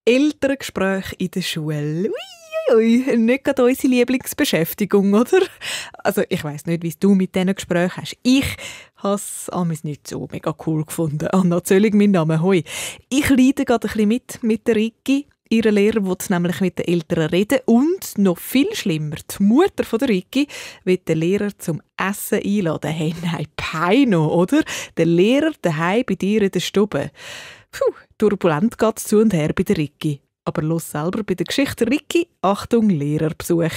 Elterngespräche in der Schule. Ui, nicht gerade unsere Lieblingsbeschäftigung, oder? Also ich weiss nicht, wie du mit diesen Gesprächen hast. Ich habe es nicht so mega cool gefunden. Anna Zöllig, mein Name, hoi. Ich leide gerade ein bisschen mit der Ricky. Ihre Lehrer will nämlich mit den Eltern reden und, noch viel schlimmer, die Mutter von der Ricky will den Lehrer zum Essen einladen. Hey, nein, Peino, oder? Der Lehrer daheim bei dir in der Stube. Puh, turbulent geht es zu und her bei der Ricky. Aber los selber bei der Geschichte Ricky. Achtung, Lehrerbesuch.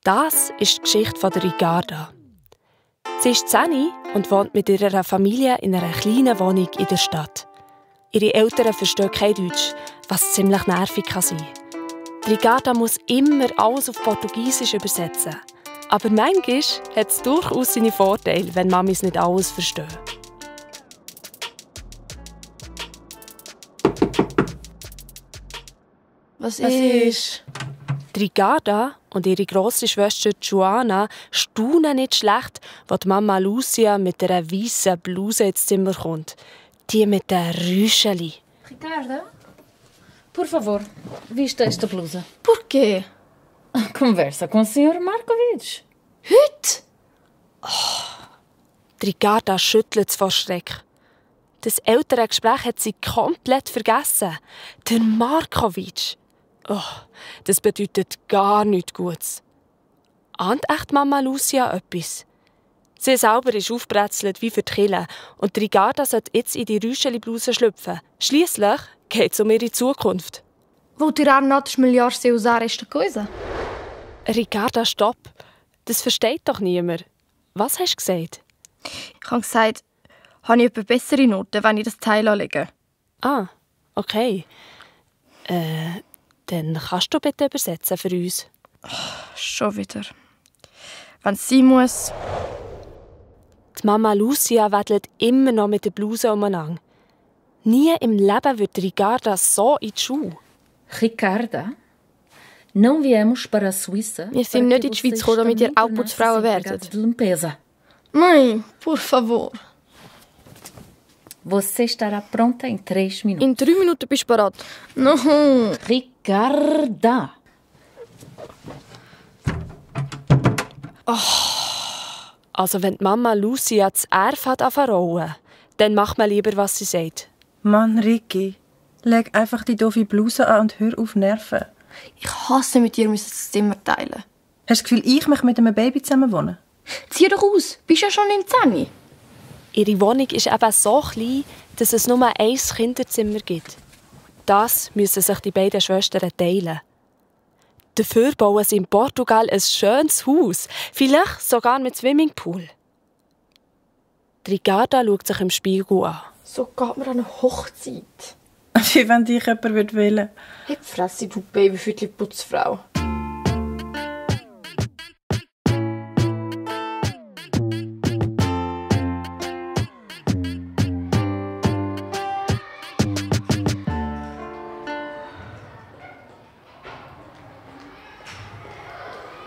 Das ist die Geschichte von der Ricarda. Sie ist 10 und wohnt mit ihrer Familie in einer kleinen Wohnung in der Stadt. Ihre Eltern verstehen kein Deutsch, was ziemlich nervig kann sein. Die Ricarda muss immer alles auf Portugiesisch übersetzen. Aber manchmal hat es durchaus seine Vorteile, wenn Mamis nicht alles verstehen. Was ist? Die Ricarda und ihre grosse Schwester Joana staunen nicht schlecht, als die Mama Lucia mit einer weißen Bluse ins Zimmer kommt. Die mit den Rüscheli. Ricarda, por favor, vista esta blusa. Por quê? Conversa com o Sr. Markovic. Heute? Die Ricarda schüttelt es vor Schreck. Das ältere Gespräch hat sie komplett vergessen. Der Markovic. Oh, das bedeutet gar nichts Gutes. Ahnt echt Mama Lucia etwas? Sie selber ist aufgebrezelt wie für die Kille und die Ricarda sollte jetzt in die Rüscheli-Bluse schlüpfen. Schliesslich geht es um ihre Zukunft. Vou tirar notas melhores se usar esta coisa? Ricarda, stopp. Das versteht doch niemand. Was hast du gesagt? Ich habe gesagt, habe ich etwa bessere Noten, wenn ich das Teil anlege? Ah, okay. Dann kannst du bitte übersetzen für uns. Schon wieder. Wenn es sein muss. Die Mama Lucia wedelt immer noch mit der Bluse umeinander. Nie im Leben wird Ricarda so in die Schule. Ricarda, não viemos para a Suíça. Wir sind nicht in die Schweiz gekommen, damit ihr auch Putzfrauen werdet. Mãe, por favor. Você estará pronta em 3 minutos. In 3 Minuten bist du bereit. No. Ricarda! Also wenn die Mama Lucia das Erf hat anfangen, dann macht man lieber, was sie sagt. Mann, Ricky, leg einfach die doofe Bluse an und hör auf nerven. Ich hasse mit dir das Zimmer teilen. Hast du das Gefühl, ich möchte mit einem Baby zusammen wohnen? Zieh doch aus, bist ja schon in 10. Ihre Wohnung ist eben so klein, dass es nur ein Kinderzimmer gibt. Das müssen sich die beiden Schwestern teilen. Dafür bauen sie in Portugal ein schönes Haus, vielleicht sogar mit Swimmingpool. Die Ricarda schaut sich im Spiegel an. So geht man an eine Hochzeit. Wie wenn dich jemand wählen würde. Hey, Fresse, du Babyviertel-Putzfrau.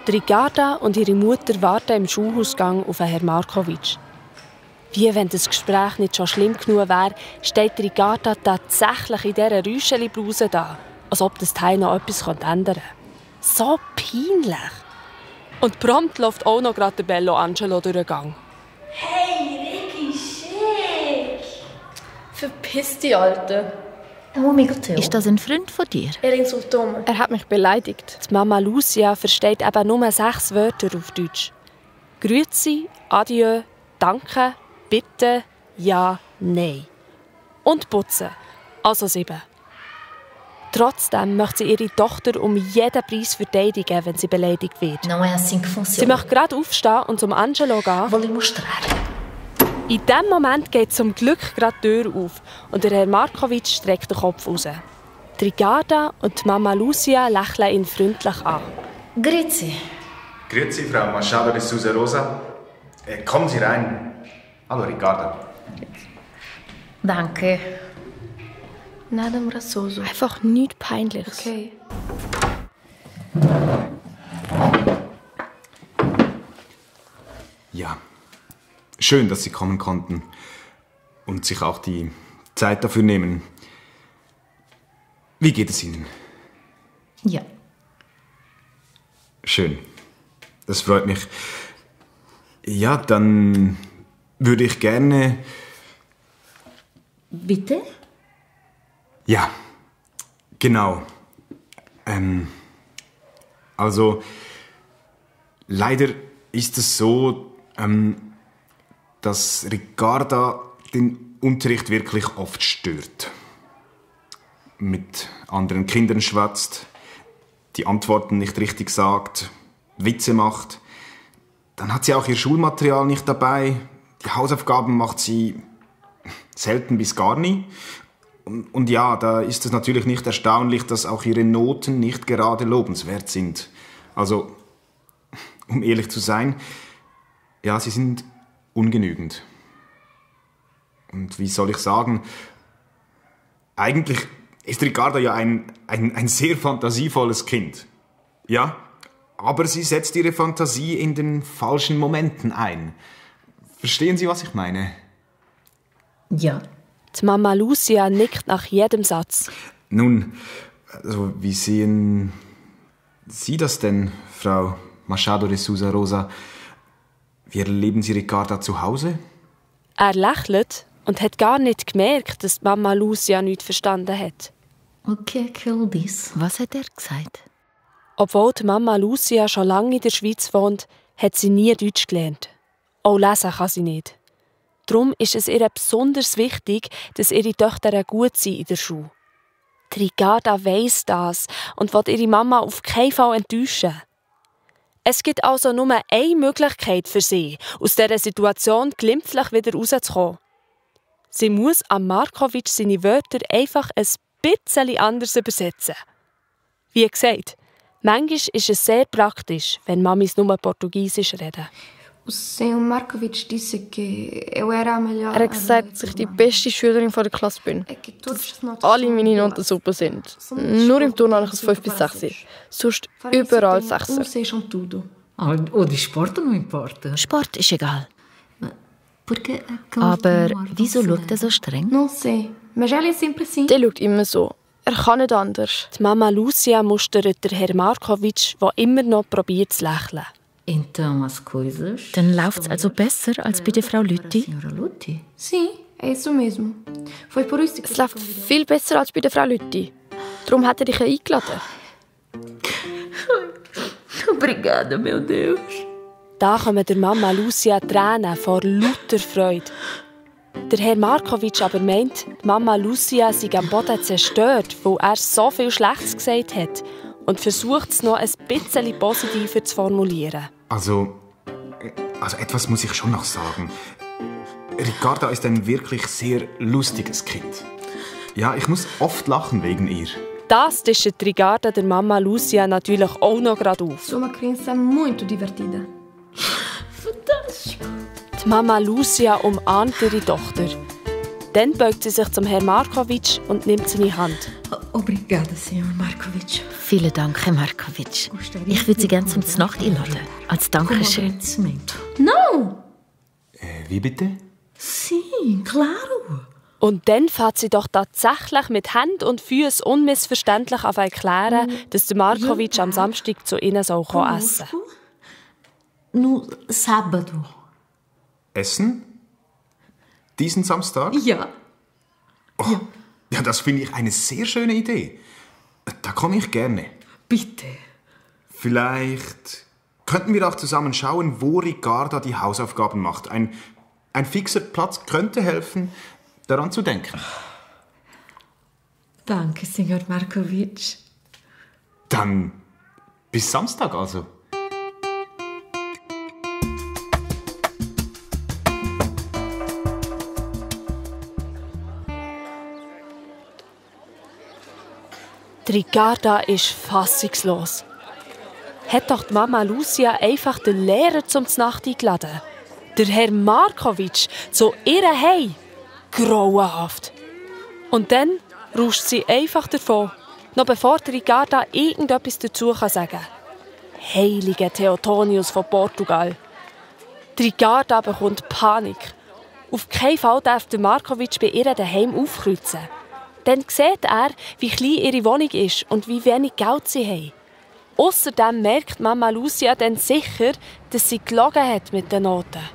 Die Ricarda und ihre Mutter warten im Schulhausgang auf Herrn Markovic. Wie wenn das Gespräch nicht schon schlimm genug wäre, steht die Ricarda tatsächlich in dieser Rüscheli-Bluse da, als ob das Teil noch etwas ändern könnte. So peinlich. Und prompt läuft auch noch gerade der Bello Angelo durch den Gang. Hey, Ricky, schick! Verpiss dich, Alte. Ist das ein Freund von dir? Er insultiert mich. Er hat mich beleidigt. Die Mama Lucia versteht eben nur 6 Wörter auf Deutsch. Grüezi, Adieu, Danke, Bitte, Ja, Nein. Und putzen, also 7. Trotzdem möchte sie ihre Tochter um jeden Preis verteidigen, wenn sie beleidigt wird. Não é assim que Sie funciona. möchte gerade aufstehen und zum Angelo gehen. Vou lhe mostrar. In diesem Moment geht zum Glück gerade die Tür auf und der Herr Markovic streckt den Kopf raus. Die Ricarda und die Mama Lucia lächeln ihn freundlich an. Grüezi. Grüezi, Frau Machado de Sousa Rosa. Kommen Sie rein. Hallo, Ricarda. Danke. Nada embaraçoso. Einfach nichts Peinliches. Okay. Ja, schön, dass Sie kommen konnten und sich auch die Zeit dafür nehmen. Wie geht es Ihnen? Ja. Schön. Das freut mich. Ja, dann würde ich gerne... Bitte? Ja, genau. Also, leider ist es so, dass Ricarda den Unterricht wirklich oft stört. Mit anderen Kindern schwätzt, die Antworten nicht richtig sagt, Witze macht. Dann hat sie auch ihr Schulmaterial nicht dabei. Die Hausaufgaben macht sie selten bis gar nie. Und ja, da ist es natürlich nicht erstaunlich, dass auch ihre Noten nicht gerade lobenswert sind. Also, um ehrlich zu sein, ja, sie sind ungenügend. Und wie soll ich sagen, eigentlich ist Ricarda ja ein sehr fantasievolles Kind. Ja, aber sie setzt ihre Fantasie in den falschen Momenten ein. Verstehen Sie, was ich meine? Ja. Die Mama Lucia nickt nach jedem Satz. Nun, also wie sehen Sie das denn, Frau Machado de Sousa Rosa? Wie erleben Sie Ricarda zu Hause? Er lächelt und hat gar nicht gemerkt, dass die Mama Lucia nichts verstanden hat. Okay, kill this. Was hat er gesagt? Obwohl die Mama Lucia schon lange in der Schweiz wohnt, hat sie nie Deutsch gelernt. Auch lesen kann sie nicht. Darum ist es ihr besonders wichtig, dass ihre Töchter gut sind in der Schule. Die Ricarda weiss das und will ihre Mama auf keinen Fall enttäuschen. Es gibt also nur eine Möglichkeit für sie, aus dieser Situation glimpflich wieder rauszukommen. Sie muss an Markovic seine Wörter einfach ein bisschen anders übersetzen. Wie gesagt, manchmal ist es sehr praktisch, wenn Mamis nur Portugiesisch reden. O senhor Markovic disse que eu era a melhor. Er hat gesagt, dass ich die beste Schülerin der Klasse bin. Dass alle meine Noten super sind. Nur im Turnen habe ich es 5 bis 6. Sonst überall 6. O de Sport não importa. Sport ist egal. Aber wieso schaut er so streng? Não sei, mas ela é sempre assim. Der schaut immer so. Er kann nicht anders. Die Mama Lucia mustert der Herr Markovic, der immer noch probiert zu lächeln. Dann läuft es also besser als bei der Frau Lütti? Sim, é isso mesmo. Foi por isso que es läuft viel besser als bei der Frau Lütti. Darum hat er dich eingeladen. Obrigada, meu Deus. Da kommen der Mama Lucia Tränen vor lauter Freude. Der Herr Markovic aber meint, die Mama Lucia sei am Boden zerstört, weil er so viel Schlechtes gesagt hat und versucht es noch ein bisschen positiver zu formulieren. Also etwas muss ich schon noch sagen. Ricarda ist ein wirklich sehr lustiges Kind. Ja, ich muss oft lachen wegen ihr. Das tischt die Ricarda der Mama Lucia natürlich auch noch gerade auf. Sou uma criança muito divertida. Fantástico. Die Mama Lucia umarmt ihre Tochter. Dann beugt sie sich zum Herrn Markovic und nimmt seine Hand. Obrigada, Senhor Markovic. Vielen Dank, Herr Markovic. Ich würde Sie gerne zum Znacht einladen. Als Dankeschön. Não! Wie bitte? Sim, claro. Und dann fährt sie doch tatsächlich mit Händen und Füßen unmissverständlich auf erklären, dass der Markovic am Samstag zu ihnen essen soll. No sábado. Essen? Diesen Samstag? Ja. Oh, ja, das finde ich eine sehr schöne Idee. Da komme ich gerne. Bitte. Vielleicht könnten wir auch zusammen schauen, wo Ricarda die Hausaufgaben macht. Ein fixer Platz könnte helfen, daran zu denken. Danke, Senhor Markovic. Dann bis Samstag also. Die Ricarda ist fassungslos. hat doch die Mama Lucia einfach den Lehrer zum Znacht eingeladen. Der Herr Markovic zu ihr Heim. Grauenhaft. Und dann rauscht sie einfach davon, noch bevor Ricarda irgendetwas dazu sagen kann. Heilige Theotonius von Portugal. Ricarda bekommt Panik. Auf keinen Fall darf der Markovic bei ihr daheim aufkreuzen. Dann sieht er, wie klein ihre Wohnung ist und wie wenig Geld sie haben. Außerdem merkt Mama Lucia dann sicher, dass sie gelogen hat mit den Noten.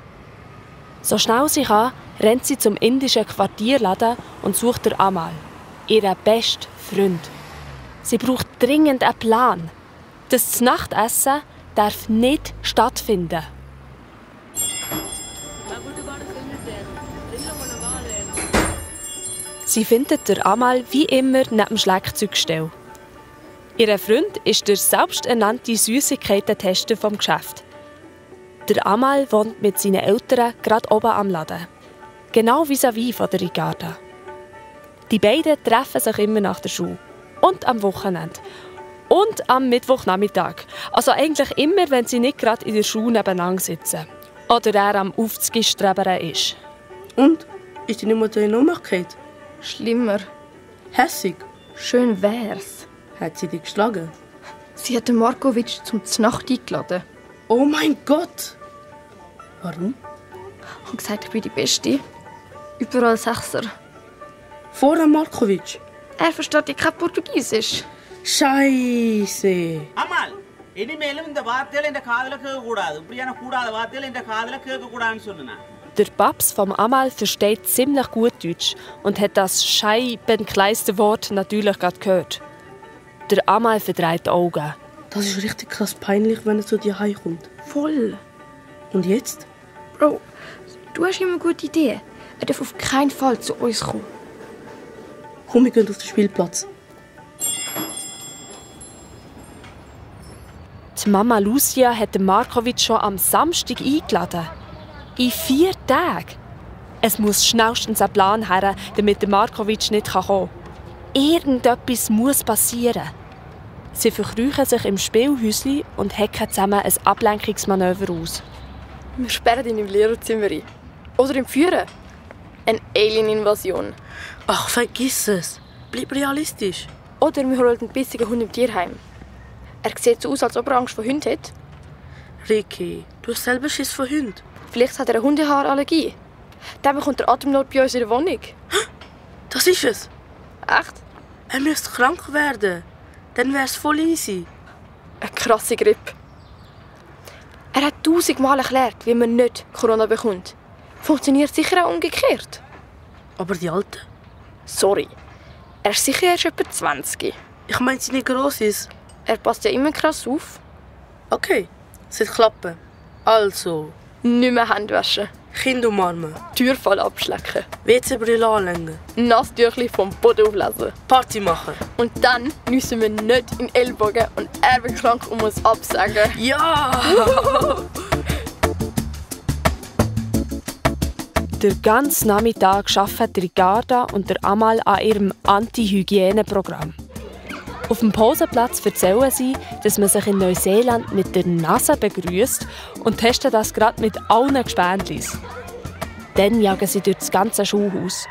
So schnell sie kann, rennt sie zum indischen Quartierladen und sucht den Amal, ihren besten Freund. Sie braucht dringend einen Plan. Das Nachtessen darf nicht stattfinden. Sie findet den Amal wie immer neben dem Schlagzeugstell. Ihr Freund ist der selbsternannte Süßigkeiten-Tester vom Geschäft. Der Amal wohnt mit seinen Eltern gerade oben am Laden. Genau vis-à-vis von der Ricarda. Die beiden treffen sich immer nach der Schule. Und am Wochenende. Und am Mittwochnachmittag. Also eigentlich immer, wenn sie nicht gerade in der Schule nebeneinander sitzen. Oder er am Aufzugistrebern ist. Und? Ist deine Mutter in Ohnmacht gefallen? Schlimmer. Hässig? Schön wär's. Hat sie dich geschlagen? Sie hat den Markovic zum Znacht eingeladen. Oh mein Gott! Warum? Und gesagt, ich bin die Beste. Überall Sechser. Vor dem Markovic? Er versteht ja kein Portugiesisch. Scheiße! Amal, இனிமேலும் இந்த வார்த்தைகள் இந்த காதுல கேட்க கூடாது. இப்படியான கூடாத வார்த்தைகள் இந்த காதுல கேட்க கூடாதுன்னு சொன்னா. Der Paps vom Amal versteht ziemlich gut Deutsch und hat das scheibenkleiste Wort natürlich gerade gehört. Der Amal verdreht die Augen. Das ist richtig krass peinlich, wenn er zu dir heimkommt. Voll. Und jetzt? Bro, du hast immer eine gute Idee. Er darf auf keinen Fall zu uns kommen. Komm, wir gehen auf den Spielplatz. Die Mama Lucia hat den Markovic schon am Samstag eingeladen. In 4 Tagen. Es muss schnellstens ein Plan her, damit der Markovic nicht kommen kann. Irgendetwas muss passieren. Sie verkriechen sich im Spielhäuschen und hacken zusammen ein Ablenkungsmanöver aus. Wir sperren ihn im Lehrerzimmer ein. Oder im Führen. Eine Alien-Invasion. Ach, vergiss es. Bleib realistisch. Oder wir holen einen bissigen Hund im Tierheim. Er sieht so aus, als ob er Angst vor Hunden hat. Ricky, du hast selber Schiss vor Hunden. Vielleicht hat er eine Hundehaarallergie. Dann bekommt er Atemnot bei uns in der Wohnung. Das ist es. Echt? Er müsste krank werden. Dann wäre es voll easy. Eine krasse Grippe. Er hat 1000-mal erklärt, wie man nicht Corona bekommt. Funktioniert sicher auch umgekehrt. Aber die Alte? Sorry. Er ist sicher erst etwa 20. Ich meine, sie nicht gross ist. Er passt ja immer krass auf. Okay, es wird klappen. Also... Nicht mehr Hände waschen. Kind umarmen. Türfall abschlecken. WC-Brille anlängen. Nasstüchli vom Boden auflesen. Party machen. Und dann müssen wir nicht in den Ellbogen und er wird krank und muss absagen. Ja! Den ganzen Nachmittag arbeiten Ricarda und der Amal an ihrem Anti-Hygiene-Programm. Auf dem Pausenplatz erzählen sie, dass man sich in Neuseeland mit der Nase begrüßt und testen das gerade mit allen Gespendlis. Dann jagen sie durch das ganze Schulhaus.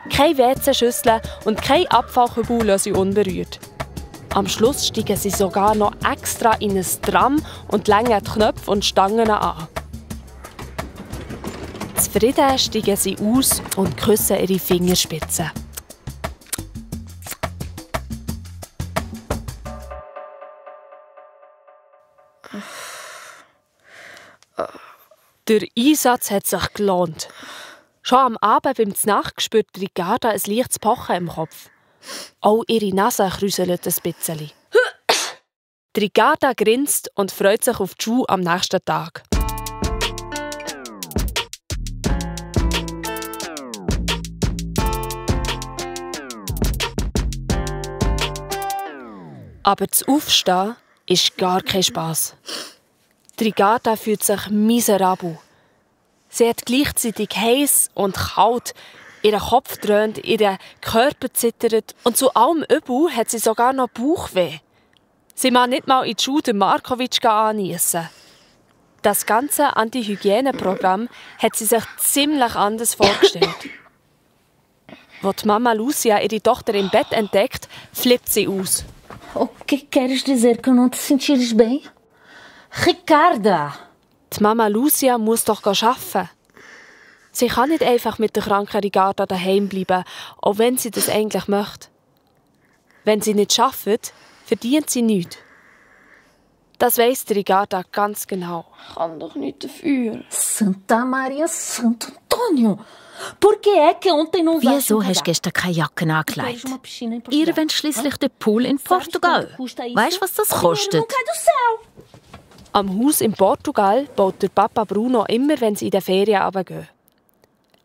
Keine WC-Schüsseln und kein Abfallkübel lassen sie unberührt. Am Schluss steigen sie sogar noch extra in ein Tram und längen die Knöpfe und Stangen an. Zufrieden steigen sie aus und küssen ihre Fingerspitzen. Der Einsatz hat sich gelohnt. Schon am Abend beim Znacht spürt Ricarda ein leichtes Pochen im Kopf. Auch ihre Nase kräuselt ein bisschen. Ricarda grinst und freut sich auf die Schule am nächsten Tag. Aber das Aufstehen ist gar kein Spass. Ricarda fühlt sich miserabel. Sie hat gleichzeitig heiß und kalt, ihr Kopf dröhnt, ihr Körper zittert und zu allem Übel hat sie sogar noch Bauchweh. Sie mag nicht mal in die Schule Markovic anniessen. Das ganze Anti-Hygiene-Programm hat sie sich ziemlich anders vorgestellt. Als die Mama Lucia ihre Tochter im Bett entdeckt, flippt sie aus. O que queres dizer que não te sentires bem? Ricarda! Die Mama Lucia muss doch arbeiten. Sie kann nicht einfach mit der kranken Ricarda daheim bleiben, auch wenn sie das eigentlich möchte. Wenn sie nicht arbeitet, verdient sie nichts. Das weiss Ricarda ganz genau. Ich kann doch nicht dafür. Santa Maria Santo Antonio! Por que é que ontem não usaste Wieso hast du gestern keine Jacke angelegt? Ihr wollt schliesslich den Pool in Portugal. Weißt du, was das kostet? Am Haus in Portugal baut der Papa Bruno immer, wenn sie in den Ferien runtergehen.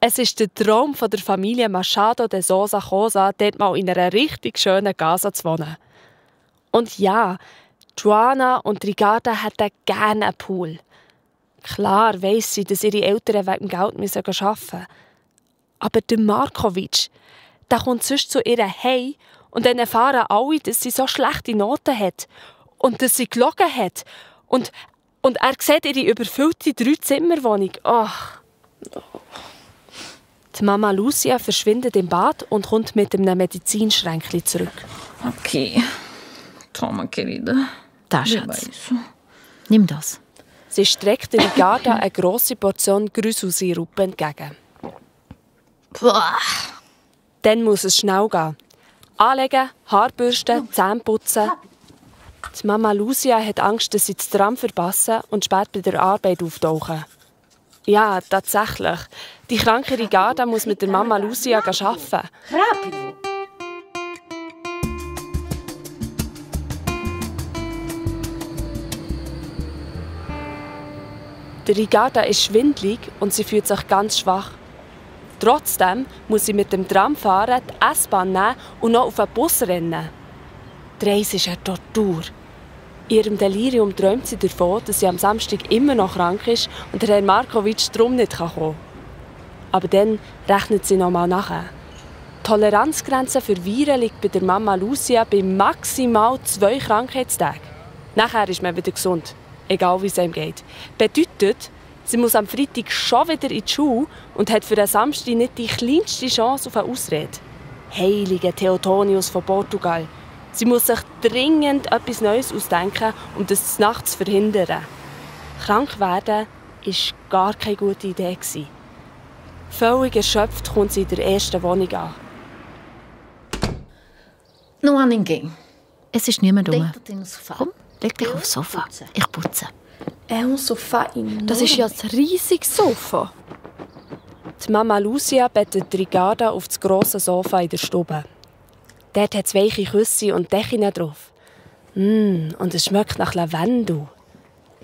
Es ist der Traum der Familie Machado de Sousa Cosa, dort mal in einer richtig schönen Casa zu wohnen. Und ja, Joana und Ricarda hätten gerne einen Pool. Klar weiss sie, dass ihre Eltern wegen Geld arbeiten müssen. Aber der Markovic, der kommt sonst zu ihr heim und dann erfahren alle, dass sie so schlechte Noten hat und dass sie gelogen hat. Und er sieht ihre überfüllte 3-Zimmer-Wohnung. Ach. Die Mama Lucia verschwindet im Bad und kommt mit einem Medizinschränkchen zurück. Okay. Toma, querida. Da, Schatz. Nimm das. Sie streckt Ricarda eine grosse Portion Grüsselsirup entgegen. Boah. Dann muss es schnell gehen. Anlegen, Haarbürsten, Zähne putzen. Die Mama Lucia hat Angst, dass sie das Tram verpassen und spät bei der Arbeit auftauchen. Ja, tatsächlich. Die kranke Ricarda muss mit der Mama Lucia arbeiten. Rápido! Die Ricarda ist schwindelig und sie fühlt sich ganz schwach. Trotzdem muss sie mit dem Tram fahren, die S-Bahn nehmen und noch auf einen Bus rennen. Die Reise ist eine Tortur. In ihrem Delirium träumt sie davon, dass sie am Samstag immer noch krank ist und der Herr Markovic darum nicht kommen kann. Aber dann rechnet sie noch mal nachher. Die Toleranzgrenze für Viren liegt bei der Mama Lucia bei maximal 2 Krankheitstagen. Nachher ist man wieder gesund, egal wie es einem geht. Bedeutet, sie muss am Freitag schon wieder in die Schule und hat für den Samstag nicht die kleinste Chance auf eine Ausrede. Heilige Theotonius von Portugal. Sie muss sich dringend etwas Neues ausdenken, um das nachts zu verhindern. Krank werden war gar keine gute Idee. Völlig erschöpft kommt sie in der ersten Wohnung an. Não há ninguém. Es ist niemand rum. Deita-te no sofá. Komm, leg dich aufs Sofa. Ich putze. Ein Sofa enorm. Das ist ja ein riesiges Sofa. Die Mama Lucia bettet Ricarda auf das grosse Sofa in der Stube. Dort hat es weiche Küsse und Decken drauf. Und es schmeckt nach Lavendel.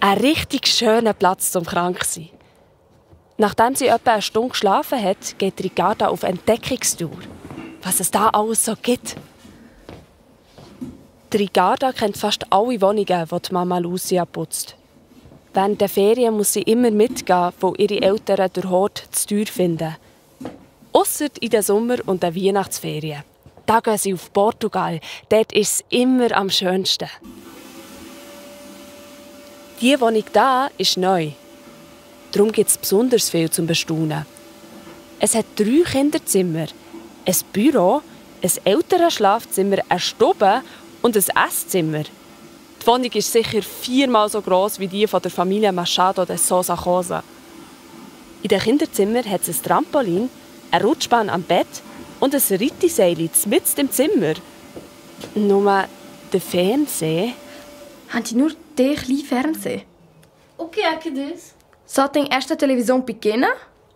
Ein richtig schöner Platz zum Kranksein. Nachdem sie etwa eine Stunde geschlafen hat, geht Ricarda auf Entdeckungstour. Was es da alles so gibt. Die Ricarda kennt fast alle Wohnungen, die die Mama Lucia putzt. Während der Ferien muss sie immer mitgehen, wo ihre Eltern den Hort zu teuer finden. Ausser in den Sommer- und den Weihnachtsferien. Da gehen sie auf Portugal. Dort ist es immer am schönsten. Diese Wohnung hier ist neu. Darum gibt es besonders viel zum Bestaunen. Es hat 3 Kinderzimmer, ein Büro, ein älteres Schlafzimmer, eine Stube und ein Esszimmer. Die Wohnung ist sicher 4-mal so gross wie die von der Familie Machado de Sousa Cosa. In den Kinderzimmern hat es ein Trampolin, eine Rutschbahn am Bett und ein Rittiseil mitten im Zimmer. Nur der Fernseher. Haben die nur den kleinen Fernseher? O que é que diz? Só tem esta televisão pequena?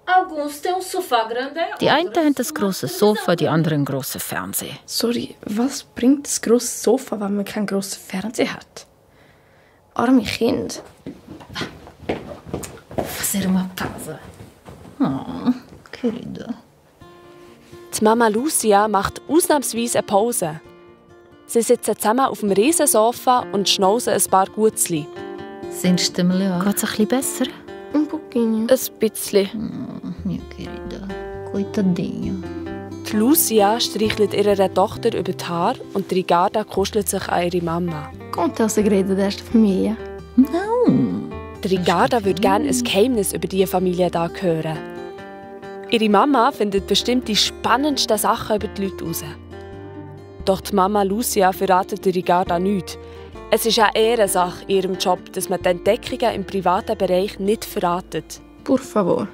Alguns têm sofá grande. Die einen haben das grosse Sofa, die anderen grossen Fernseher. Sorry, was bringt das grosse Sofa, wenn man keinen grossen Fernseher hat? Arme Kind. Fazer uma pausa. Oh, querida. Die Mama Lucia macht ausnahmsweise eine Pause. Sie sitzen zusammen auf dem Riesensofa und schnauzen ein paar Gutzli. Sentes-te melhor? Geht es ein bisschen besser? Pouquinho. Ein bisschen. Minha querida. Coitadinha. Die Lucia streichelt ihrer Tochter über die Haare und Ricarda kuschelt sich an ihre Mama. conta o segredo desta família? Não. Ricarda würde gerne ein Geheimnis über diese Familie hier hören. Ihre Mama findet bestimmt die spannendsten Sachen über die Leute heraus. Doch die Mama Lucia verratet Ricarda nichts. Es ist auch Ehrensache in ihrem Job, dass man die Entdeckungen im privaten Bereich nicht verratet. Por favor.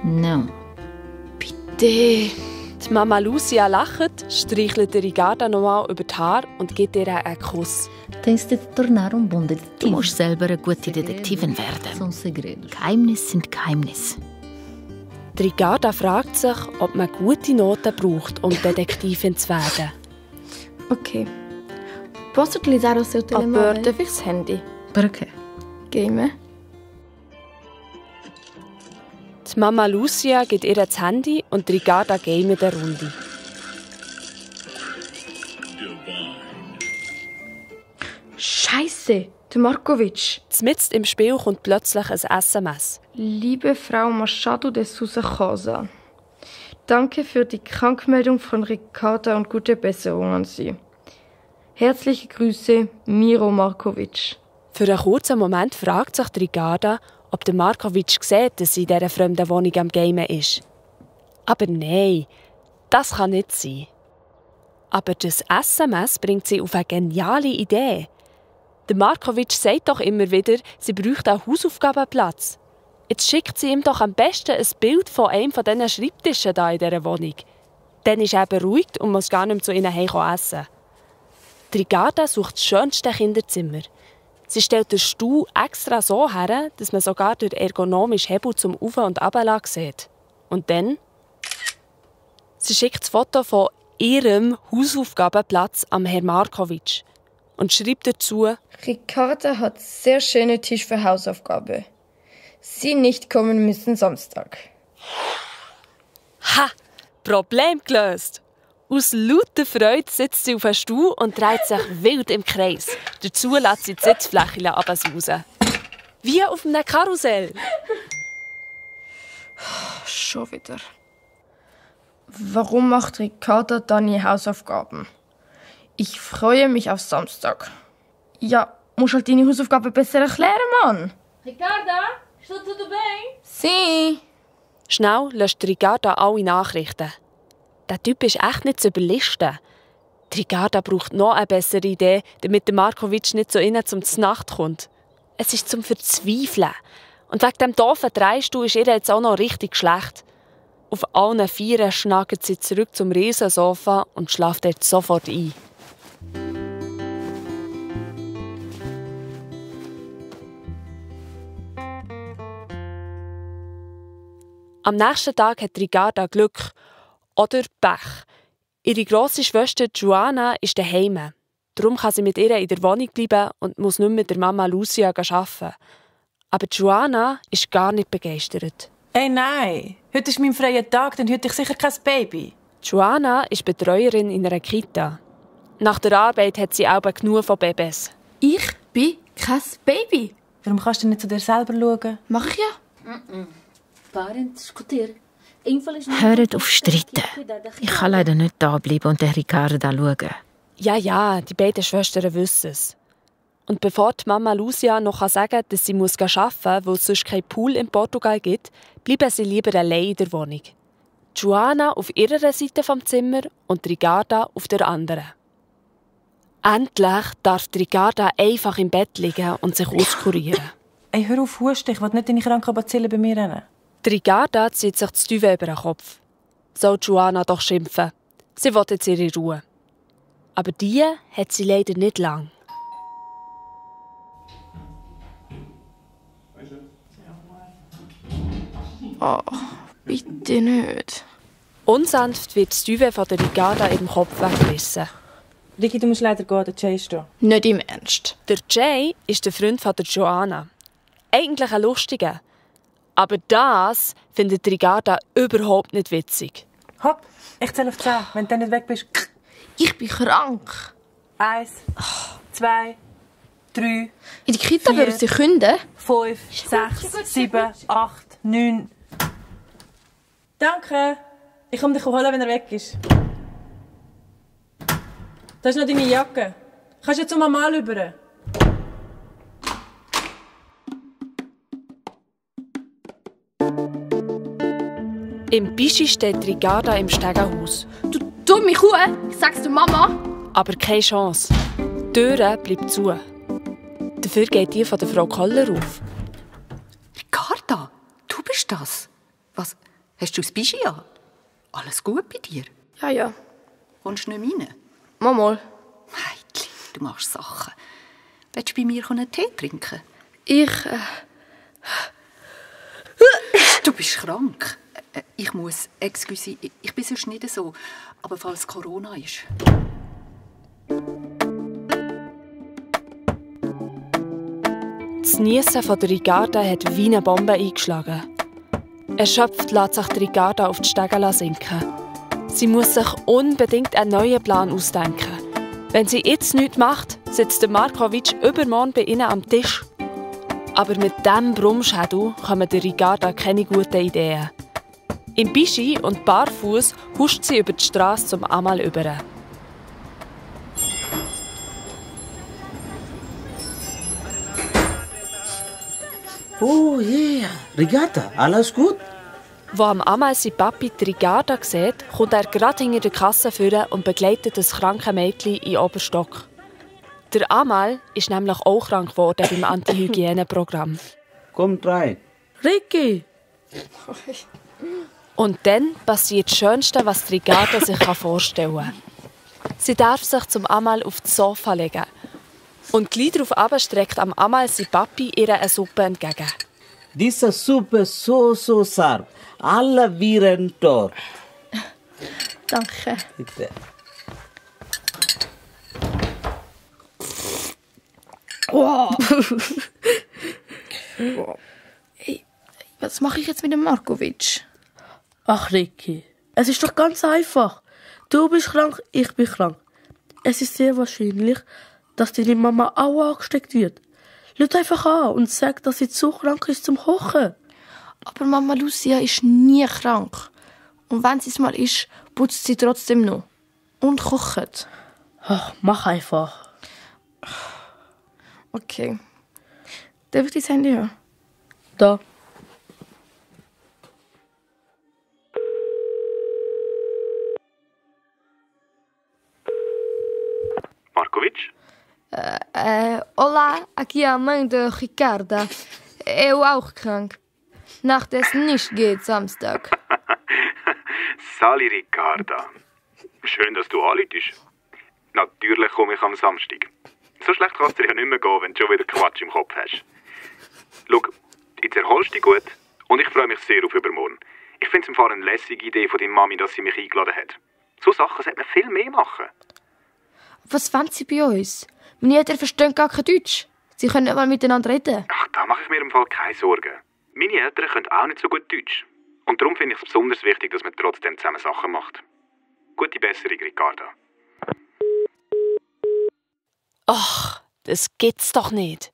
Não. Die Mama Lucia lacht, streichelt Ricarda nochmal über die Haare und gibt ihr einen Kuss. Tens de te tornar bom detetive. Du musst selber eine gute Detektivin werden. São segredos. Geheimnisse sind Geheimnisse. Ricarda fragt sich, ob man gute Noten braucht, um Detektivin zu werden. Ok. Posso utilizar o seu telemóvel? Aber darf ich das Handy? Para quê? Game. Die Mama Lucia gibt ihr das Handy und Ricarda gamet eine Runde. Scheiße, der Markovic. Mitten im Spiel kommt plötzlich ein SMS. Liebe Frau Machado de Sousa Rosa, danke für die Krankmeldung von Ricarda und gute Besserung an Sie. Herzliche Grüße, Miro Markovic. Für einen kurzen Moment fragt sich Ricarda, ob der Markovic sieht, dass sie in dieser fremden Wohnung am Gamen ist. Aber nein, das kann nicht sein. Aber das SMS bringt sie auf eine geniale Idee. Der Markovic sagt doch immer wieder, sie bräuchte einen Hausaufgabenplatz. Jetzt schickt sie ihm doch am besten ein Bild von einem von diesen Schreibtischen hier in dieser Wohnung. Dann ist er beruhigt und muss gar nicht mehr zu ihnen heim essen. Ricarda sucht das schönste Kinderzimmer. Sie stellt den Stuhl extra so her, dass man sogar durch ergonomische Hebel zum Auf- und Ablagen sieht. Und dann? Sie schickt das Foto von ihrem Hausaufgabenplatz am Herrn Markovic und schreibt dazu: Ricarda hat sehr schöne Tisch für Hausaufgabe. Sie nicht kommen müssen Samstag. Ha! Problem gelöst! Aus lauter Freude sitzt sie auf einem Stuhl und dreht sich wild im Kreis. Dazu lässt sie die Sitzfläche absausen. Wie auf einem Karussell. Schon wieder. Warum macht Ricarda dann ihre Hausaufgaben? Ich freue mich auf Samstag. Ja, musst halt deine Hausaufgaben besser erklären, Mann. Ricarda, está tudo bem? Sie. Schnell löscht Ricarda alle Nachrichten. Der Typ ist echt nicht zu überlisten. Ricarda braucht noch eine bessere Idee, damit der Markovic nicht so innen zum Znacht kommt. Es ist zum Verzweifeln. Und wegen dem doofen Dreistuhl ist ihr jetzt auch noch richtig schlecht. Auf allen Vieren schnagelt sie zurück zum Riesensofa und schläft dort sofort ein. Am nächsten Tag hat Ricarda Glück oder Pech. Ihre grosse Schwester Joana ist daheim. Darum kann sie mit ihr in der Wohnung bleiben und muss nicht mit der Mama Lucia arbeiten. Aber Joana ist gar nicht begeistert. Hey, nein, heute ist mein freier Tag, dann hätte ich sicher kein Baby. Joana ist Betreuerin in einer Kita. Nach der Arbeit hat sie auch genug von Babys. Ich bin kein Baby. Warum kannst du nicht zu dir selber schauen? Mach ich ja. Parem de discutir. Hört auf streiten. Ich kann leider nicht da bleiben und der Ricarda schauen. Ja, die beiden Schwestern wissen es. Und bevor die Mama Lucia noch sagen kann, dass sie arbeiten muss, weil es sonst keinen Pool in Portugal gibt, bleiben sie lieber allein in der Wohnung. Joana auf ihrer Seite vom Zimmer und Ricarda auf der anderen. Endlich darf Ricarda einfach im Bett liegen und sich auskurieren. Ey, hör auf, husten, ich will nicht deine kranken Bazillen bei mir rennen. Ricarda zieht sich das Duvet über den Kopf. Soll Joana doch schimpfen. Sie will jetzt ihre Ruhe. Aber die hat sie leider nicht lang. Oh, bitte nicht. Unsanft wird das Duvet von der Ricarda im Kopf weggerissen. Ricky, du musst leider gehen, der Jay ist da. Nicht im Ernst. Der Jay ist der Freund von der Joana. Eigentlich ein lustiger. Aber das findet Ricarda überhaupt nicht witzig. Hopp, ich zähle auf 10. Wenn du nicht weg bist. Ich bin krank. 1, 2, 3. In der Kita würden sie künden. 5, 6, 7, 8, 9. Danke. Ich komme dich holen, wenn er weg ist. Da ist noch deine Jacke. Kannst du jetzt mal rüber? Im Bischi steht Ricarda im Stegenhaus. Du dumme Kuh! Ich sag's der Mama! Aber keine Chance. Die Tür bleibt zu. Dafür geht die von der Frau Koller auf. Ricarda, du bist das? Was, hast du das Bischi an? Alles gut bei dir? Ja. Kommst du nicht rein? Mama. Mädchen, du machst Sachen. Willst du bei mir einen Tee trinken? Du bist krank. Ich muss, excuse, ich bin sonst nicht so, aber falls Corona ist. Das Niessen von der Ricarda hat wie eine Bombe eingeschlagen. Erschöpft lässt sich die Ricarda auf die Stege sinken. Sie muss sich unbedingt einen neuen Plan ausdenken. Wenn sie jetzt nichts macht, sitzt der Markovic übermorgen bei ihnen am Tisch. Aber mit diesem Brummschädel kommen der Ricarda keine guten Ideen. Im Bischi und barfuß huscht sie über die Straße zum Amal über. Oh yeah, Ricarda, alles gut? Wo am Amal sein Papi die Ricarda sieht, kommt er gerade hinter der Kasse führen und begleitet das kranke Mädchen in den Oberstock. Der Amal ist nämlich auch krank geworden beim Anti-Hygiene-Programm. Kommt rein. Ricky! Und dann passiert das Schönste, was die Ricarda sich vorstellen kann. Sie darf sich zum Amal auf das Sofa legen. Und gleich darauf streckt am Amal sein Papi ihr eine Suppe entgegen. Diese Suppe ist so scharf. Alle Viren tot. Danke. Bitte. Wow. Hey, was mache ich jetzt mit dem Markovic? Ach, Ricky, es ist doch ganz einfach. Du bist krank, ich bin krank. Es ist sehr wahrscheinlich, dass deine Mama auch angesteckt wird. Lüt einfach an und sag, dass sie zu krank ist zum Kochen. Aber Mama Lucia ist nie krank. Und wenn sie es mal ist, putzt sie trotzdem noch. Und kocht. Ach, mach einfach. Okay. Darf ich dein Handy haben? Da. Markovic? Olá, aqui é a mãe de Ricarda. Eu auch krank. Nach dessen nicht geht Samstag. Sali Ricarda. Schön, dass du anrufst. Natürlich komme ich am Samstag. So schlecht kann es dir ja nicht mehr gehen, wenn du schon wieder Quatsch im Kopf hast. Schau, jetzt erholst du dich gut und ich freue mich sehr auf übermorgen. Ich finde es im Fall eine lässige Idee von deiner Mami, dass sie mich eingeladen hat. So Sachen sollte man viel mehr machen. Was wollen sie bei uns? Meine Eltern verstehen gar kein Deutsch. Sie können nicht mal miteinander reden. Ach, da mache ich mir im Fall keine Sorgen. Meine Eltern können auch nicht so gut Deutsch. Und darum finde ich es besonders wichtig, dass man trotzdem zusammen Sachen macht. Gute Besserung, Ricarda. Ach, das gibt's doch nicht.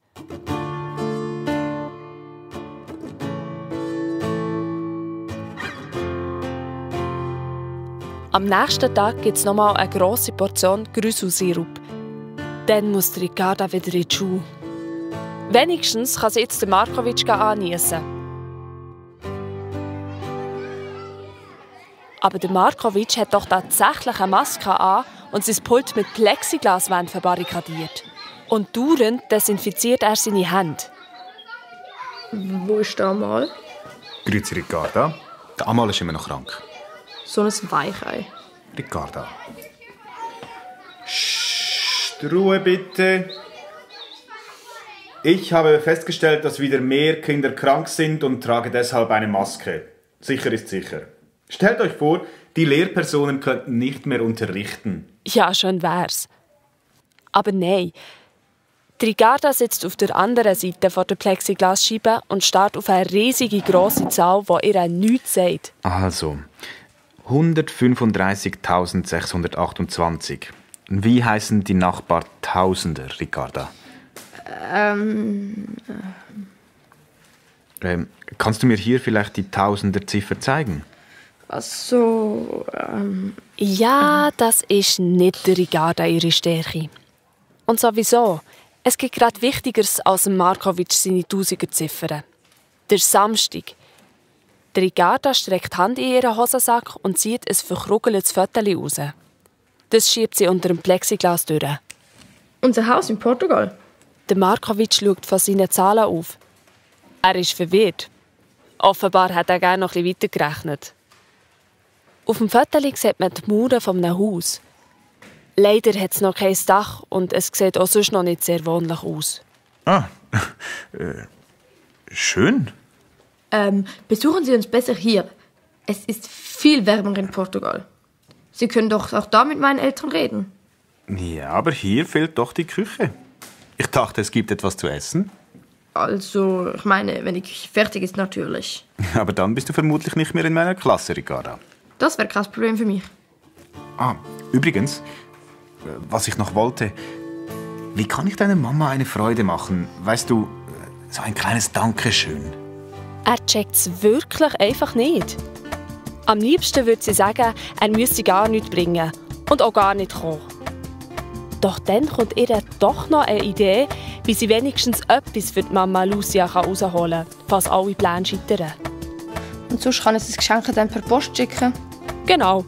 Am nächsten Tag gibt es nochmal eine grosse Portion Grüsselsirup. Dann muss die Ricarda wieder in die Schule. Wenigstens kann sie jetzt den Markovic anniessen. Aber der Markovic hat doch tatsächlich eine Maske an und sein Pult mit Plexiglaswänden verbarrikadiert. Und dauernd desinfiziert er seine Hände. Wo ist der Amal? Grüezi, Ricarda. Der Amal ist immer noch krank. So ein Weichei. Ricarda. Psst, Ruhe bitte. Ich habe festgestellt, dass wieder mehr Kinder krank sind und trage deshalb eine Maske. Sicher ist sicher. Stellt euch vor, die Lehrpersonen könnten nicht mehr unterrichten. Ja, schön wär's. Aber nein. Die Ricarda sitzt auf der anderen Seite der Plexiglasscheibe und starrt auf eine riesige grosse Zahl, die ihr nichts sagt. Also, 135.628. Wie heißen die Nachbartausender, Ricarda? Kannst du mir hier vielleicht die Tausenderziffer zeigen? Also, Ja, das ist nicht der Ricarda ihre Stärke. Und sowieso, es gibt gerade Wichtigeres als Markovic seine Tausenderziffern. Der Samstag. Die Ricarda streckt die Hand in ihren Hosensack und zieht ein verkrugeltes Fötterchen raus. Das schiebt sie unter dem Plexiglas durch. Unser Haus in Portugal? Der Markovic schaut von seinen Zahlen auf. Er ist verwirrt. Offenbar hat er gerne noch ein bisschen weitergerechnet. Auf dem Fötterchen sieht man die Mauern eines Haus. Leider hat es noch kein Dach und es sieht auch sonst noch nicht sehr wohnlich aus. Schön. Besuchen Sie uns besser hier. Es ist viel wärmer in Portugal. Sie können doch auch da mit meinen Eltern reden. Ja, aber hier fehlt doch die Küche. Ich dachte, es gibt etwas zu essen. Also, ich meine, wenn die Küche fertig ist, natürlich. Aber dann bist du vermutlich nicht mehr in meiner Klasse, Ricarda. Das wäre kein Problem für mich. Übrigens, was ich noch wollte. Wie kann ich deiner Mama eine Freude machen? Weißt du, so ein kleines Dankeschön. Er checkt es wirklich einfach nicht. Am liebsten würde sie sagen, er müsse gar nichts bringen und auch gar nicht kommen. Doch dann kommt ihr doch noch eine Idee, wie sie wenigstens etwas für die Mama Lucia herausholen kann, falls alle Pläne scheitern. Und sonst kann es das Geschenk dann per Post schicken? Genau.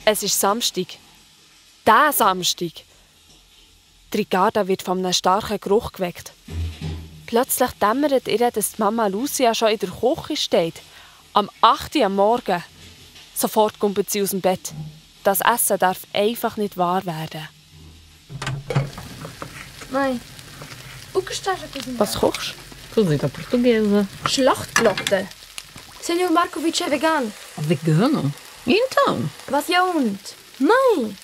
Es ist Samstag. Der Samstag. Die Ricarda wird von einem starken Geruch geweckt. Plötzlich dämmert ihr, dass die Mama Lucia schon in der Küche steht. Am 8 Uhr am Morgen. Sofort kommt sie aus dem Bett. Das Essen darf einfach nicht wahr werden. Nein. Was kochst du? Cozida portuguesa. Schlachtplatte. Senhor Markovic é vegano. Vegano? Então. Was ja und? Nein.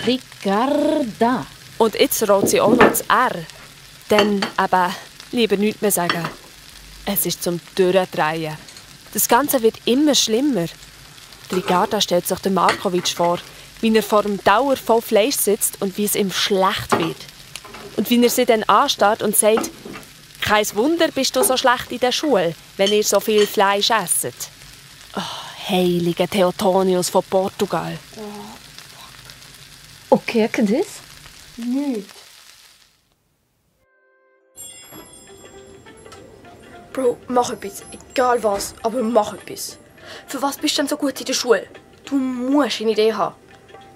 Ricarda. Und jetzt rollt sie auch noch das R. Dann eben lieber nichts mehr sagen. Es ist zum Durchdrehen. Das Ganze wird immer schlimmer. Die Ricarda stellt sich den Markovic vor, wie er vor dem Dauer voll Fleisch sitzt und wie es ihm schlecht wird. Und wie er sie dann anstarrt und sagt, «Kein Wunder bist du so schlecht in der Schule, wenn ihr so viel Fleisch esset.» Oh, heiliger Theotonius von Portugal. Okay, que das? Nicht. Bro, mach etwas. Egal was, aber mach etwas. Für was bist du denn so gut in der Schule? Du musst eine Idee haben.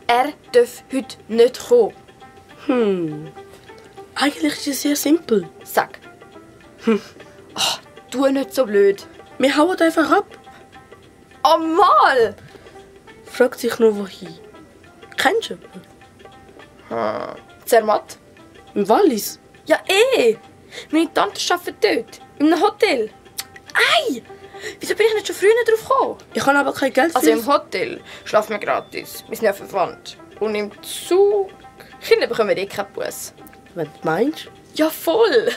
Er darf heute nicht kommen. Eigentlich ist es sehr simpel. Sag. Ach, tu nicht so blöd. Wir hauen einfach ab. Einmal! Fragt sich nur, wohin. Kennst du jemanden? Zermatt? Im Wallis? Ja, Meine Tante arbeitet dort. In einem Hotel. Ei! Wieso bin ich nicht schon früher drauf gekommen? Ich habe aber kein Geld. Also im Hotel schlafen wir gratis. Wir sind ja verwandt. Und im Zug... Kinder bekommen keinen Bus. Was meinst du? Ja, voll!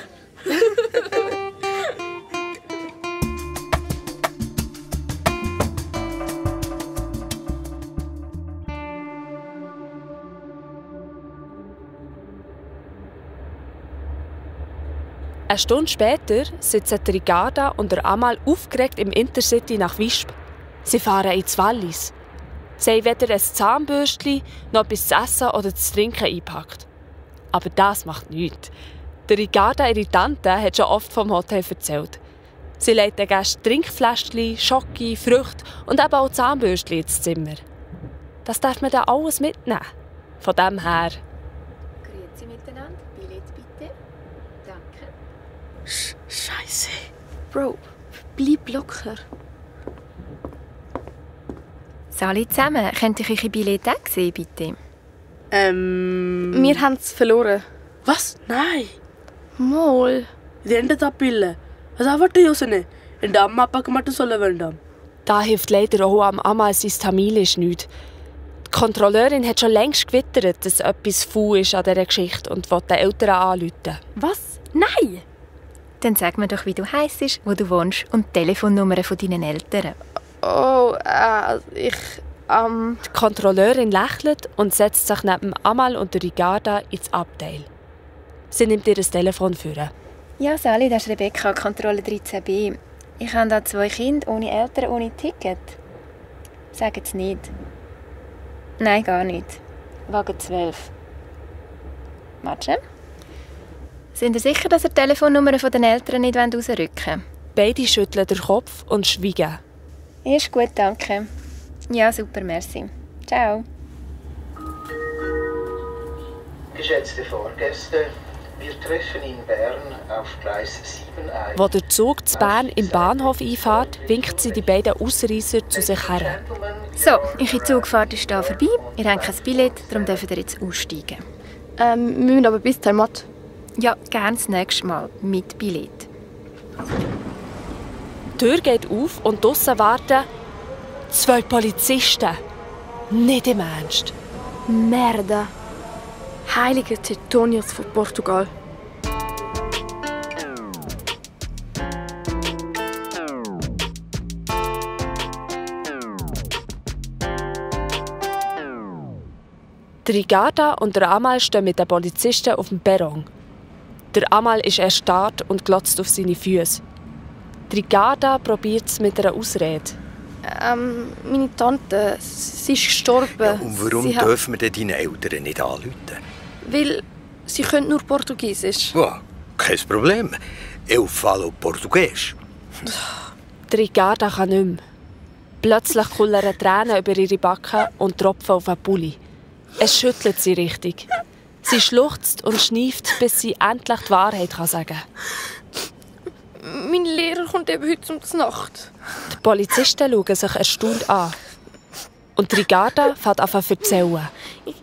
Eine Stunde später sitzen die Ricarda und der Amal aufgeregt im Intercity nach Visp. Sie fahren ins Wallis. Sie haben weder ein Zahnbürstchen noch etwas zu essen oder zu trinken eingepackt. Aber das macht nichts. Der Ricarda, ihre Tante, hat schon oft vom Hotel erzählt. Sie legt den Gästen Trinkfläschchen, Schoki, Früchte und eben auch Zahnbürstchen ins Zimmer. Das darf man dann alles mitnehmen. Von dem her. Grüezi miteinander. Billett bitte. Danke. Scheiße. Bro, bleib locker. Alle zusammen, könnt ihr eure Billette auch sehen, bitte? Wir haben es verloren. Was? Nein. Mal. രണ്ട് തപ്പില്ല അതാവട്ടെ യോസനെ എൻ്റെ അമ്മ അപ്പാക്ക് மட்டும் சொல்ல வேண்டாம். Da hilft leider auch am Amal sein Tamilisch nichts. Die Kontrolleurin hat schon längst gewittert, dass etwas faul ist an dieser Geschichte und will den Eltern anrufen. Was? Nein! Dann sag mir doch, wie du heisst, wo du wohnst und die Telefonnummer von deinen Eltern. Oh, ich... Die Kontrolleurin lächelt und setzt sich neben Amal und der Ricarda ins Abteil. Sie nimmt ihr das Telefon vor. Ja, Sally, das ist Rebecca, Kontrolle 13b. Ich habe da 2 Kinder ohne Eltern, ohne Ticket. Sagen Sie nicht. Nein, gar nicht. Wagen 12. Warte. Sind ihr sicher, dass ihr die Telefonnummern der Eltern nicht rausrücken wollt? Beide schütteln den Kopf und schweigen. Ist gut, danke. Ja, super, merci. Ciao. Geschätzte Fahrgäste, wir treffen in Bern auf Gleis 7 ein. Wo der Zug zu Bern im Bahnhof einfährt, winkt sie die beiden Ausreißer zu sich her. So, eure Zugfahrt ist hier vorbei. Ihr habt kein Billett, darum dürft ihr jetzt aussteigen. Wir müssen aber bis Zermatt. Ja, gerne das nächste Mal mit Billett. Die Tür geht auf und draussen warten 2 Polizisten. Nicht im Ernst. Merda. Heilige Tetonius von Portugal. Der Ricarda und der Amal stehen mit den Polizisten auf dem Perron. Der Amal ist erstarrt und glotzt auf seine Füße. Die Ricarda probiert es mit einer Ausrede. Meine Tante, sie ist gestorben. Ja, und warum dürfen wir denn deinen Eltern nicht anrufen? Weil sie können nur Portugiesisch. Ja, kein Problem. Eu falo Portugiesisch. Die Ricarda kann nicht mehr. Plötzlich kullern Tränen über ihre Backen und tropfen auf den Pulli. Es schüttelt sie richtig. Sie schluchzt und schneift, bis sie endlich die Wahrheit sagen kann. Mein Lehrer kommt eben heute um die Nacht. Die Polizisten schauen sich erstaunt an. Und Ricarda fängt an zu erzählen.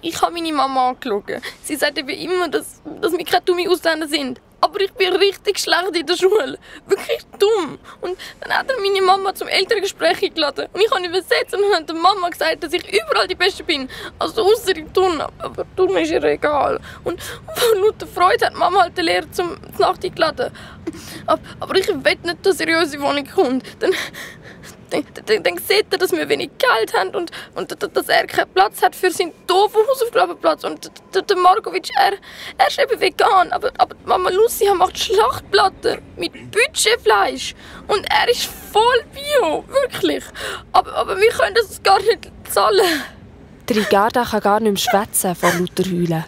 Ich habe meine Mama angeschaut. Sie sagt eben immer, dass wir keine dummen Ausländer sind. Aber ich bin richtig schlecht in der Schule. Wirklich dumm. Und dann hat er meine Mama zum Elterngespräch eingeladen. Und ich habe übersetzt und dann hat der Mama gesagt, dass ich überall die Beste bin. Also außer im Turnen. Aber Turnen ist ihr egal. Und von lauter Freude hat Mama halt den Lehrer zum Nacht eingeladen. Aber ich will nicht, dass er in unsere Wohnung kommt. Dann sieht er, dass wir wenig Geld haben und dass er keinen Platz hat für seinen doofen Hausaufgabenplatz. Und der Markovic, er ist eben vegan, aber Mama Lucia macht Schlachtplatten mit Budgetfleisch. Und er ist voll bio, wirklich. Aber wir können das gar nicht zahlen. Die Ricarda kann gar nicht mehr schwätzen vor lauter Heulen.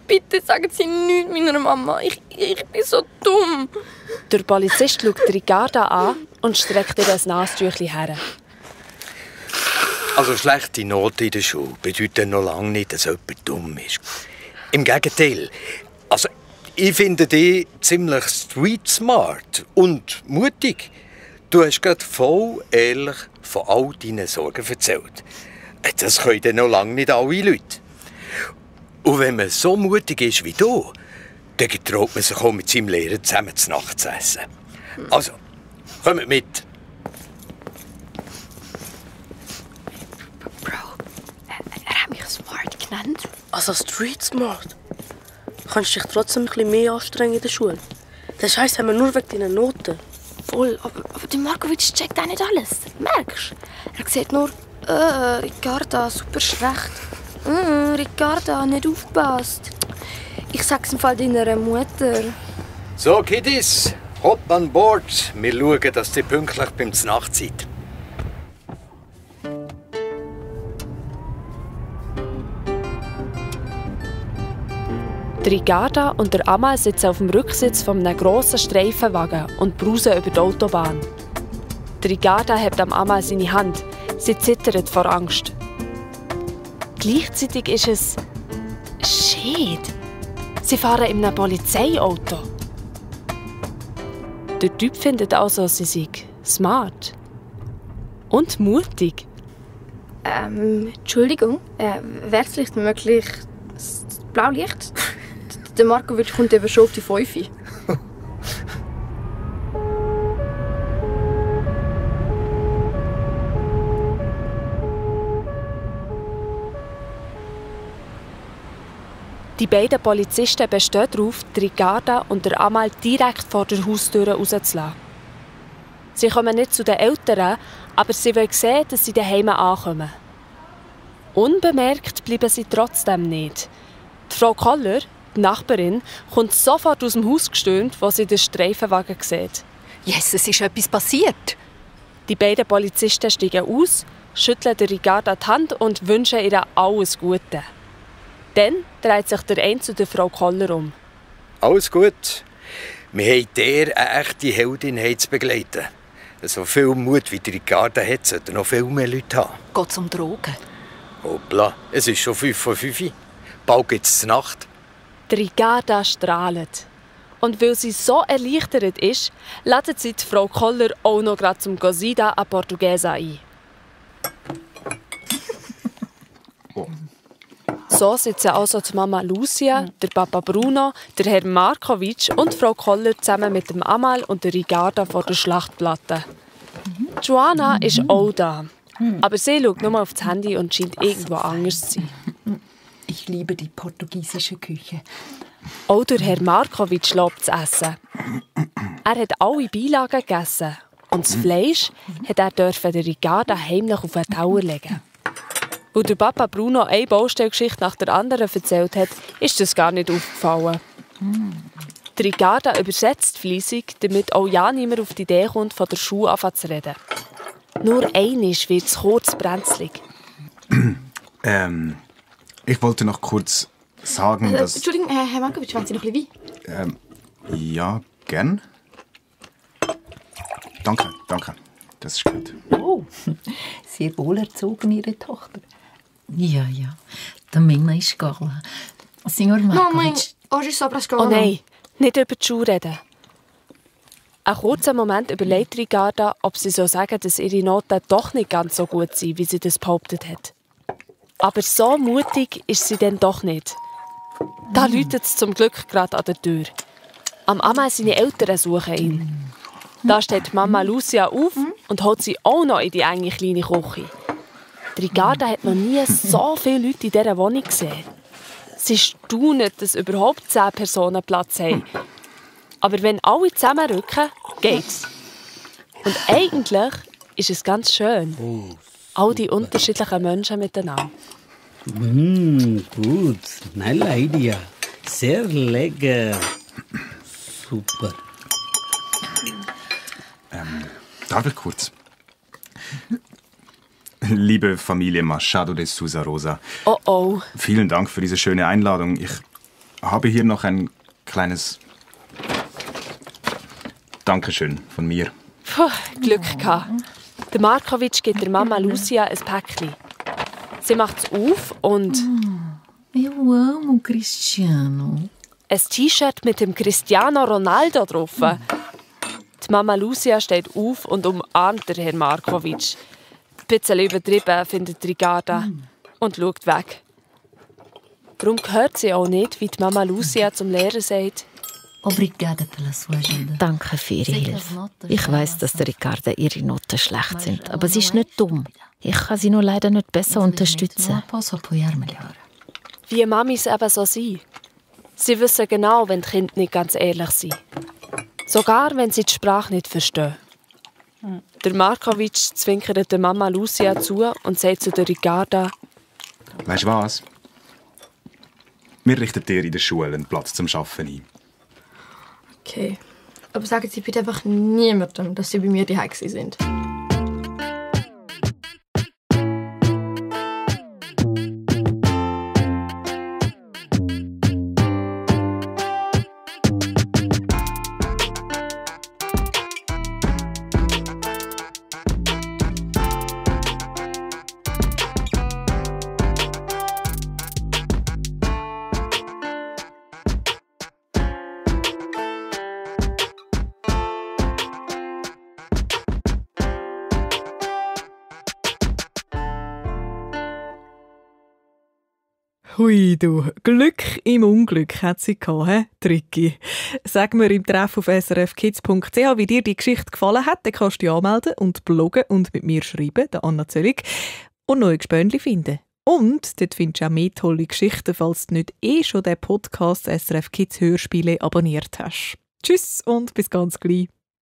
Bitte sagen Sie nichts meiner Mama. Ich bin so dumm. Der Polizist schaut Ricarda an und streckt ihr ein Nasentüchchen her. Also schlechte Noten in der Schule bedeuten noch lange nicht, dass jemand dumm ist. Im Gegenteil. Also, ich finde dich ziemlich street smart und mutig. Du hast gerade voll ehrlich von all deinen Sorgen erzählt. Das können dann noch lange nicht alle Leute. Und wenn man so mutig ist wie du, dann traut man sich auch mit seinem Lehrer zusammen zu Nacht zu essen. Also, kommt mit. Bro, er hat mich smart genannt. Also street smart? Du kannst dich trotzdem ein bisschen mehr anstrengen in der Schule. Das heisst, haben wir nur wegen deinen Noten. Voll, aber der Markovic checkt auch nicht alles. Merkst du? Er sieht nur, Ricarda, super schlecht. Ricarda, nicht aufgepasst. Ich sag's im Fall deiner Mutter. So, Kiddies, hopp an Bord. Wir schauen, dass ihr pünktlich beim Znacht seid. Die Ricarda und der Amal sitzen auf dem Rücksitz von einem grossen Streifenwagen und brausen über die Autobahn. Die Ricarda hebt am Amal seine Hand. Sie zittert vor Angst. Gleichzeitig ist es... Shit! Sie fahren in einem Polizeiauto. Der Typ findet also, sie sei smart. Und mutig. Entschuldigung, wäre es vielleicht möglich, das Blaulicht? Der Markovic kommt eben schon auf die 5. Die beiden Polizisten bestehen darauf, die Ricarda und der Amal direkt vor der Haustür rauszulassen. Sie kommen nicht zu den Eltern, aber sie wollen sehen, dass sie daheim ankommen. Unbemerkt bleiben sie trotzdem nicht. Die Frau Koller, die Nachbarin, kommt sofort aus dem Haus gestürmt, wo sie den Streifenwagen sieht. Yes, es ist etwas passiert. Die beiden Polizisten steigen aus, schütteln der Ricarda die Hand und wünschen ihr alles Gute. Dann dreht sich der eine zu der Frau Koller um. Alles gut. Wir haben dir eine echte Heldin zu begleiten. So viel Mut wie die Ricarda hat, sollten noch viel mehr Leute haben. Geht es um Drogen? Hoppla, es ist schon 5:05. Bald gibt es Nacht. Die Ricarda strahlt. Und weil sie so erleichtert ist, ladet sie die Frau Koller auch noch gerade zum Cosida a Portuguesa ein. So sitzen also die Mama Lucia, der Papa Bruno, der Herr Markovic und Frau Koller zusammen mit dem Amal und der Ricarda vor der Schlachtplatte. Joana ist auch da. Aber sie schaut nur auf das Handy und scheint irgendwo anders zu sein. Ich liebe die portugiesische Küche. Auch der Herr Markovic lobt das Essen. Er hat alle Beilagen gegessen. Und das Fleisch hat er der Ricarda heimlich auf den Teller legen. Wo der Papa Bruno eine Baustellgeschichte nach der anderen erzählt hat, ist das gar nicht aufgefallen. Die Ricarda übersetzt fleissig, damit auch ja niemand auf die Idee kommt, von der Schule anfangen zu reden. Nur einmal wird es kurz brenzlig. Ich wollte noch kurz sagen, dass... Entschuldigung, Herr Markovic, wollen Sie noch ein bisschen Wein? Ja, gern. Danke. Das ist gut. Oh, sehr wohlerzogen, Ihre Tochter. Ja. Também na escola. Senhor Markovic... Mamãe, hoje só para a escola. Oh nein, nicht über die Schule reden. Einen kurzen Moment überlegt Ricarda, ob sie so sagen, dass ihre Noten doch nicht ganz so gut sind, wie sie das behauptet hat. Aber so mutig ist sie dann doch nicht. Da läutet es zum Glück gerade an der Tür. Am Amal seine Eltern suchen ihn. Da steht Mama Lucia auf und holt sie auch noch in die enge kleine Küche. Die Ricarda hat noch nie so viele Leute in dieser Wohnung gesehen. Sie staunen, dass überhaupt 10 Personen Platz haben. Aber wenn alle zusammenrücken, geht's. Und eigentlich ist es ganz schön. All die unterschiedlichen Menschen miteinander. Gut. Nella idea. Sehr lecker. Super. Darf ich kurz? Liebe Familie Machado de Sousa Rosa. Oh. Vielen Dank für diese schöne Einladung. Ich habe hier noch ein kleines Dankeschön von mir. Puh, Glück gehabt. Der Markovic gibt der Mama Lucia ein Päckchen. Sie macht es auf und... Eu amo Cristiano. Ein T-Shirt mit dem Cristiano Ronaldo drauf. Die Mama Lucia steht auf und umarmt den Herrn Markovic. Ein bisschen übertrieben, findet Ricarda. Und schaut weg. Darum hört sie auch nicht, wie die Mama Lucia zum Lehrer sagt: Obrigada pela sua ajuda. Danke für Ihre Hilfe. Ich weiss, dass der Ricarda ihre Noten schlecht sind, aber sie ist nicht dumm. Ich kann sie nur leider nicht besser unterstützen. Wie Mamis eben so sind. Sie wissen genau, wenn die Kinder nicht ganz ehrlich sind. Sogar, wenn sie die Sprache nicht verstehen. Der Markovic zwinkert der Mama Lucia zu und sagt zu der Ricarda: Weißt du was? Wir richten dir in der Schule einen Platz zum Arbeiten ein. Okay. Aber sagen Sie bitte einfach niemandem, dass Sie bei mir daheim sind. Hui du, Glück im Unglück hat sie gehabt, he? Tricky. Sag mir im Treff auf srfkids.ch, wie dir die Geschichte gefallen hat. Dann kannst du dich anmelden und bloggen und mit mir schreiben, der Anna Zöllig, und neue Gespönchen finden. Und dort findest du auch mehr tolle Geschichten, falls du nicht schon den Podcast SRF Kids Hörspiele abonniert hast. Tschüss und bis ganz gleich.